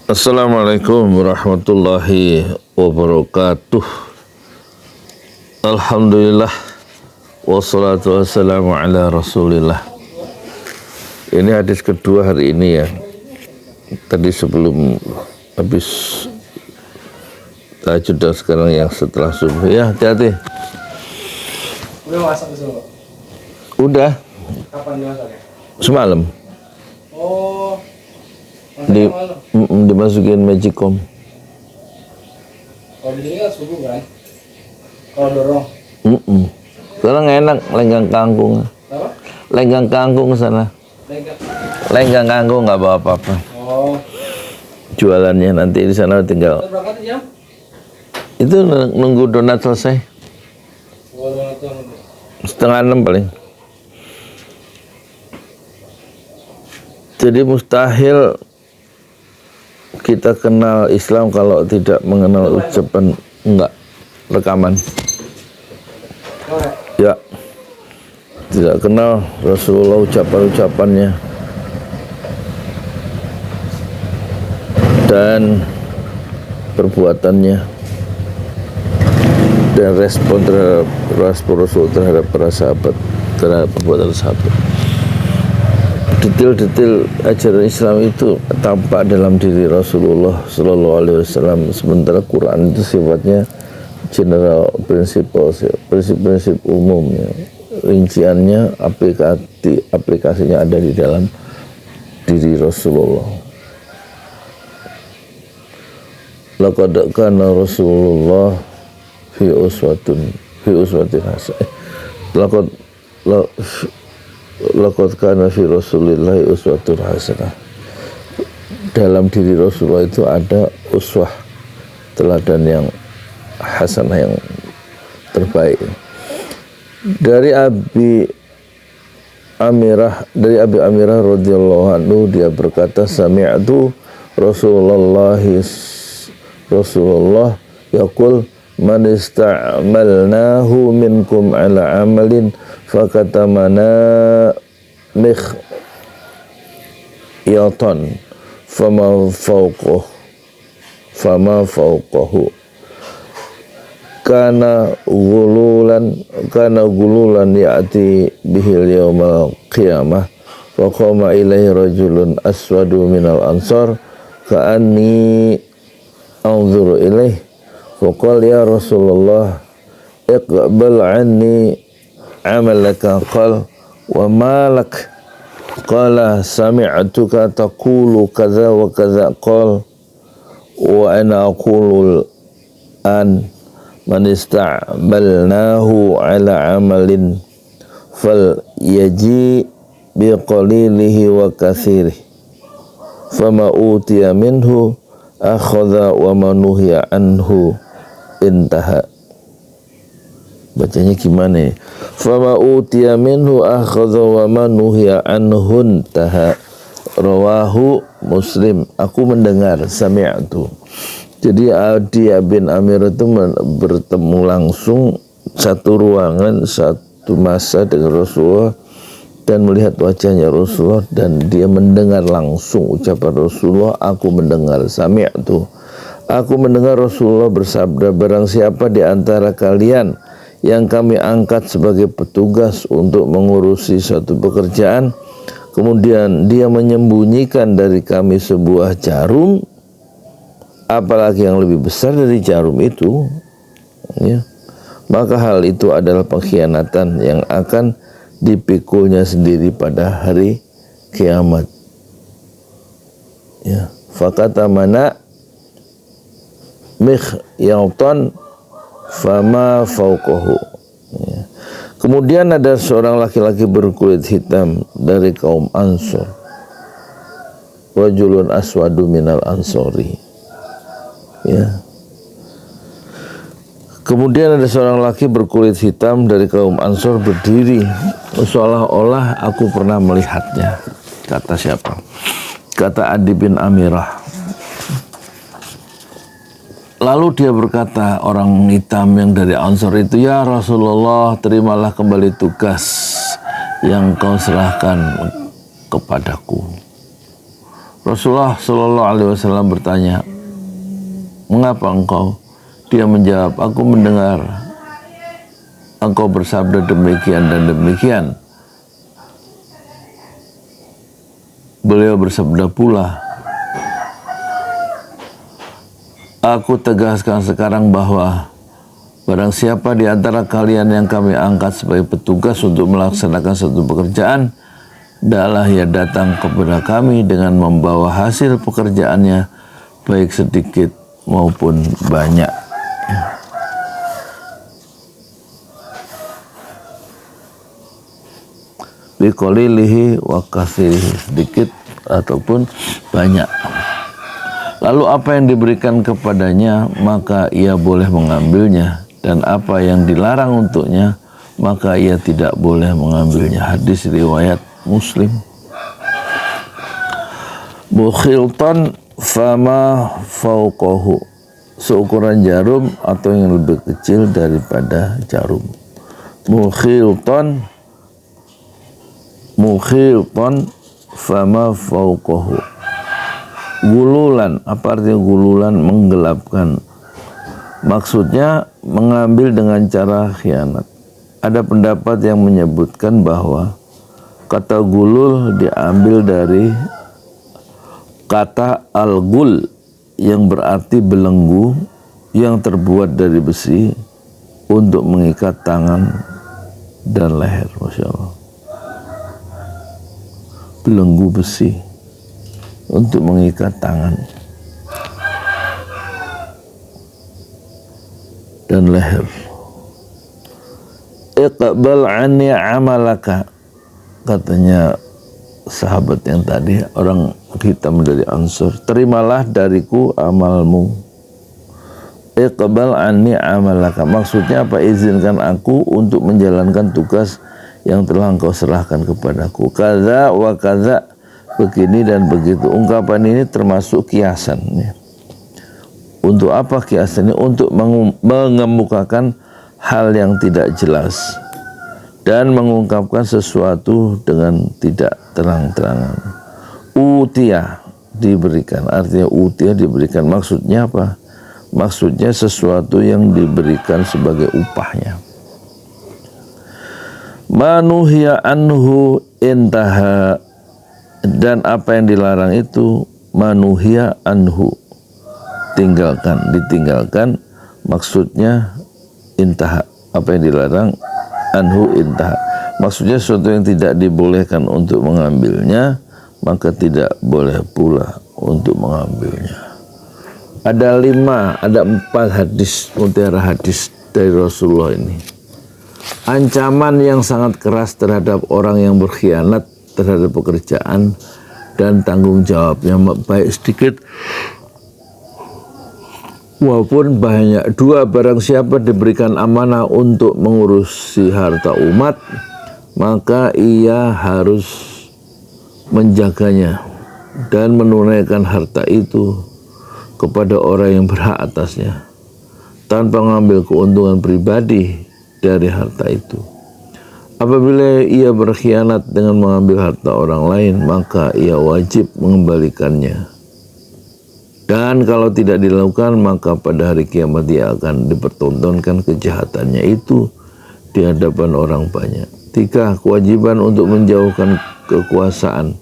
Assalamualaikum warahmatullahi wabarakatuh. Alhamdulillah wassalatu wassalamu ala rasulillah. Ini hadis kedua hari ini ya. Tadi sebelum habis tahajud dan sekarang yang setelah subuh. Ya, hati-hati. Udah masak besok? Udah. Kapan dimasaknya? Semalam. Oh, masaknya malam? Dimasukin magicom. Kalau di sini kan subuh kan? Kalau dorong? Sekarang enak lenggang kangkung. Apa? Lenggang kangkung sana. Lengket? Lenggang kangkung nggak bawa apa-apa. Oh. Jualannya nanti di sana tinggal. Kita berangkat jam? Itu nunggu donat selesai. Oh, donat tuh. 5:30 paling. Jadi mustahil kita kenal Islam kalau tidak mengenal ucapan rekaman. Ya, tidak kenal Rasulullah ucapan-ucapannya dan perbuatannya dan respon terhadap Rasul terhadap para sahabat, terhadap perbuatan sahabat. Detail-detail ajaran Islam itu tampak dalam diri Rasulullah Sallallahu Alaihi Wasallam. Sementara Quran itu sifatnya general, prinsip-prinsip umum, ya. Rinciannya, aplikasinya ada di dalam diri Rasulullah. Laqad kana Rasulullah fi uswatin hasanah. Laqad kana fi Rasulillahi uswatun hasanah. Dalam diri Rasulullah itu ada uswah, teladan yang hasanah, yang terbaik. Dari Abi Amirah radhiyallahu anhu, dia berkata, sami'tu Rasulullah yaqul man ista'malnahu minkum ala amalin fakatamana mikhyatan fama fawqahu kana gululan ya'ti bihil yawmal qiyamah wa qama ilaihi rajulun aswadu minal ansar ka'anni anzuru ilaihi faqala ya Rasulullah iqbal anni amalaka. Qala wa malak? Qala sami'tuka taqulu kadza wa kadza. Qala wa ana aqulu an man ista'balnahu ala amalin fal yaji bi qalilihi wa katsirihi fama utiya minhu akhadha wa manuhiya anhu intaha. Bacanya gimana ya? Fama utiya minhu akhadha wa manuhiya anhu intaha. Rawahu Muslim. Aku mendengar, sami'tu. Jadi Adi bin Amir itu bertemu langsung satu ruangan, satu masa dengan Rasulullah dan melihat wajahnya Rasulullah, dan dia mendengar langsung ucapan Rasulullah. Aku mendengar, sami'tu. Aku mendengar Rasulullah bersabda, barang siapa di antara kalian yang kami angkat sebagai petugas untuk mengurusi suatu pekerjaan, kemudian dia menyembunyikan dari kami sebuah jarum, apalagi yang lebih besar dari jarum itu, ya, maka hal itu adalah pengkhianatan yang akan dipikulnya sendiri pada hari kiamat. Ya, fakata mana mikhyatan fama fauqahu. Ya. Kemudian ada seorang laki-laki berkulit hitam dari kaum Ansor, rajulun aswadu minal ansori. Ya. Kemudian ada seorang laki berkulit hitam dari kaum Ansor berdiri, seolah-olah aku pernah melihatnya. Kata siapa? Kata Adi bin Amirah. Lalu dia berkata, orang hitam yang dari Ansor itu, ya Rasulullah, terimalah kembali tugas yang kau serahkan kepadaku. Rasulullah Shallallahu Alaihi Wasallam bertanya, mengapa engkau? Dia menjawab, aku mendengar engkau bersabda demikian dan demikian. Beliau bersabda pula, aku tegaskan sekarang bahwa barang siapa di antara kalian yang kami angkat sebagai petugas untuk melaksanakan suatu pekerjaan, hendaklah ia datang kepada kami dengan membawa hasil pekerjaannya, baik sedikit maupun banyak. Biqalilihi wa katsirihi, sedikit ataupun banyak. Lalu apa yang diberikan kepadanya maka ia boleh mengambilnya, dan apa yang dilarang untuknya maka ia tidak boleh mengambilnya. Hadis riwayat Muslim. Mukhiltan fama fauqahu, seukuran jarum atau yang lebih kecil daripada jarum. Mukhiltan fama fauqahu. Gululan, apa artinya gululan? Menggelapkan. Maksudnya mengambil dengan cara khianat. Ada pendapat yang menyebutkan bahwa kata gulul diambil dari kata al-gul yang berarti belenggu yang terbuat dari besi untuk mengikat tangan dan leher. Masya Allah. Belenggu besi untuk mengikat tangan dan leher. Iqbal anni amalaka, katanya sahabat yang tadi, orang hitam dari Ansor, terimalah dariku amalmu. Iqbal anni amalaka, maksudnya apa? Izinkan aku untuk menjalankan tugas yang telah engkau serahkan kepadaku. Kaza wa kaza, begini dan begitu. Ungkapan ini termasuk kiasan. Untuk apa kiasan ini? Untuk mengemukakan hal yang tidak jelas dan mengungkapkan sesuatu dengan tidak terang-terangan. Utia, diberikan. Artinya utia, diberikan. Maksudnya apa? Maksudnya sesuatu yang diberikan sebagai upahnya. Manuhya anhu intaha, dan apa yang dilarang itu manuhya anhu, tinggalkan, ditinggalkan. Maksudnya intaha, apa yang dilarang, anhu intaha, maksudnya sesuatu yang tidak dibolehkan untuk mengambilnya, maka tidak boleh pula untuk mengambilnya. Ada 4 hadis, mutiara hadis dari Rasulullah ini. Ancaman yang sangat keras terhadap orang yang berkhianat terhadap pekerjaan dan tanggung jawabnya, baik sedikit maupun banyak. 2, barang siapa diberikan amanah untuk mengurusi harta umat, maka ia harus menjaganya dan menunaikan harta itu kepada orang yang berhak atasnya tanpa mengambil keuntungan pribadi dari harta itu. Apabila ia berkhianat dengan mengambil harta orang lain, maka ia wajib mengembalikannya. Dan kalau tidak dilakukan, maka pada hari kiamat ia akan dipertontonkan kejahatannya itu di hadapan orang banyak. 3, kewajiban untuk menjauhkan kekuasaan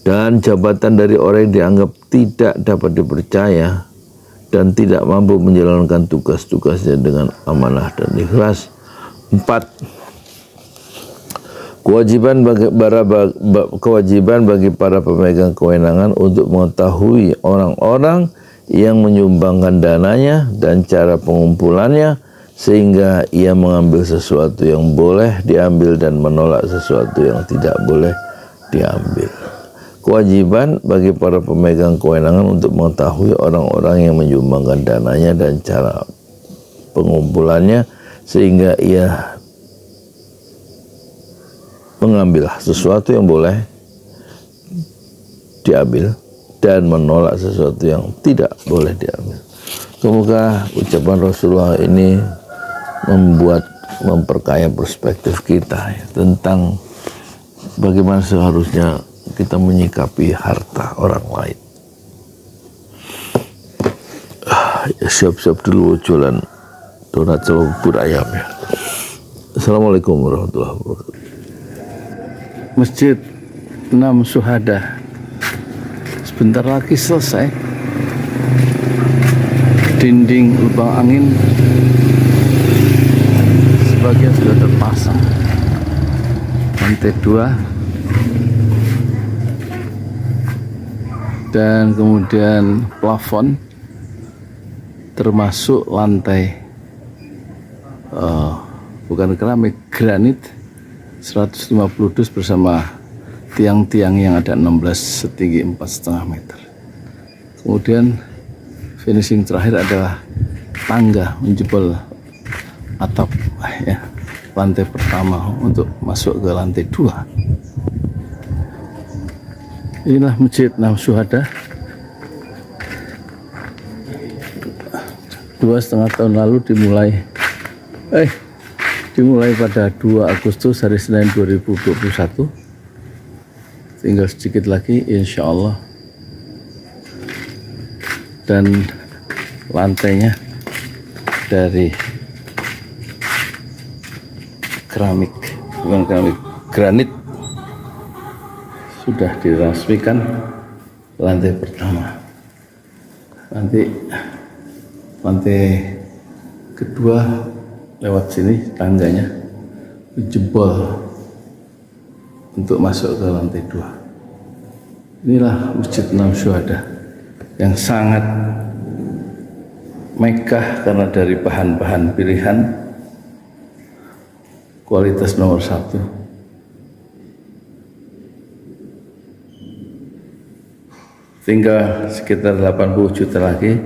dan jabatan dari orang yang dianggap tidak dapat dipercaya dan tidak mampu menjalankan tugas-tugasnya dengan amanah dan ikhlas. 4, kewajiban bagi para pemegang kewenangan untuk mengetahui orang-orang yang menyumbangkan dananya dan cara pengumpulannya, sehingga ia mengambil sesuatu yang boleh diambil dan menolak sesuatu yang tidak boleh diambil. Kewajiban bagi para pemegang kewenangan untuk mengetahui orang-orang yang menyumbangkan dananya dan cara pengumpulannya, sehingga ia mengambil sesuatu yang boleh diambil dan menolak sesuatu yang tidak boleh diambil. Semoga ucapan Rasulullah ini memperkaya perspektif kita tentang bagaimana seharusnya kita menyikapi harta orang lain. Ya, siap-siap dulu jualan donat sama bubur ayam ya. Assalamualaikum warahmatullahi wabarakatuh. Masjid 6 Syuhada sebentar lagi selesai. Dinding lubang angin sebagian sudah terpasang. Lantai 2 dan kemudian plafon termasuk lantai bukan keramik, granit 150 dus bersama tiang-tiang yang ada 16 setinggi 4,5 meter. Kemudian finishing terakhir adalah tangga menjebol atap ya, lantai pertama untuk masuk ke lantai 2. Inilah Masjid 6 Syuhada. 2,5 tahun lalu dimulai pada 2 Agustus hari Senin 2021. Tinggal sedikit lagi insya Allah. Dan lantainya dari keramik, bukan keramik, granit, sudah diresmikan lantai pertama. Nanti lantai kedua lewat sini tangganya jebol untuk masuk ke lantai 2. Inilah Masjid 6 Syuhada yang sangat megah karena dari bahan-bahan pilihan kualitas nomor 1. Tinggal sekitar 80 juta lagi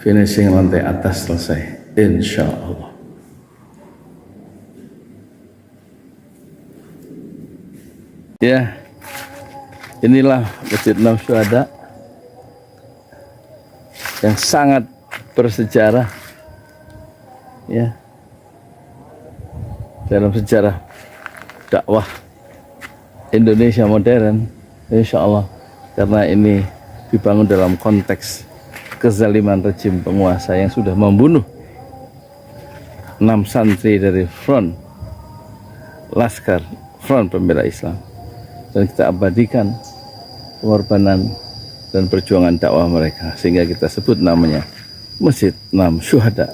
finishing lantai atas selesai insya Allah. Ya, inilah Masjid 6 Syuhada yang sangat bersejarah ya dalam sejarah dakwah Indonesia modern insya Allah, karena ini dibangun dalam konteks kezaliman rejim penguasa yang sudah membunuh 6 santri dari front pembela Islam, dan kita abadikan pengorbanan dan perjuangan dakwah mereka sehingga kita sebut namanya Masjid 6 Syuhada.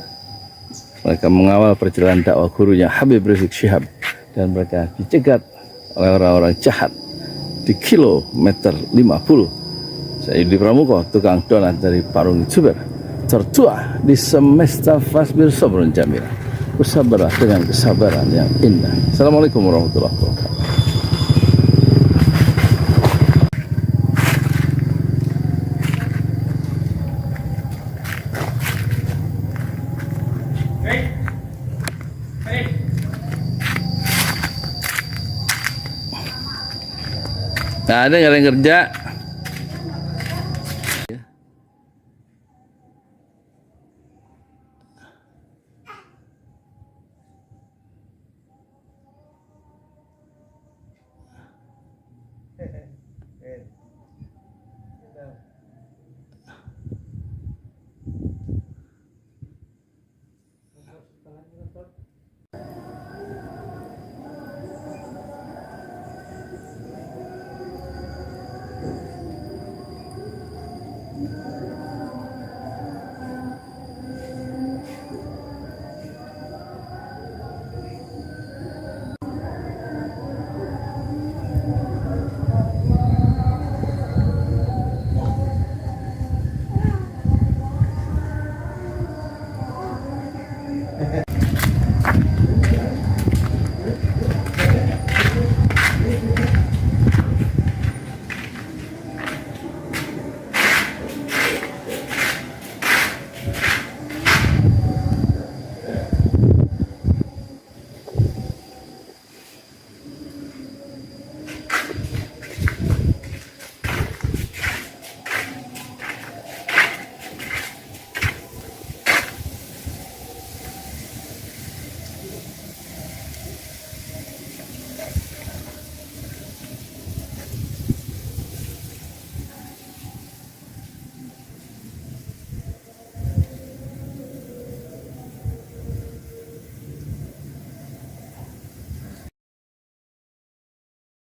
Mereka mengawal perjalanan dakwah gurunya Habib Rizik Syihab dan mereka dicegat oleh orang-orang jahat di kilometer 50. Saya Yudi Pramuko, tukang donat dari Parung Juber, tertua di semesta fasbir sabrun jamil. Bersabarlah dengan kesabaran yang indah. Assalamualaikum warahmatullahi wabarakatuh. Nah, ada nggak ada yang kerja?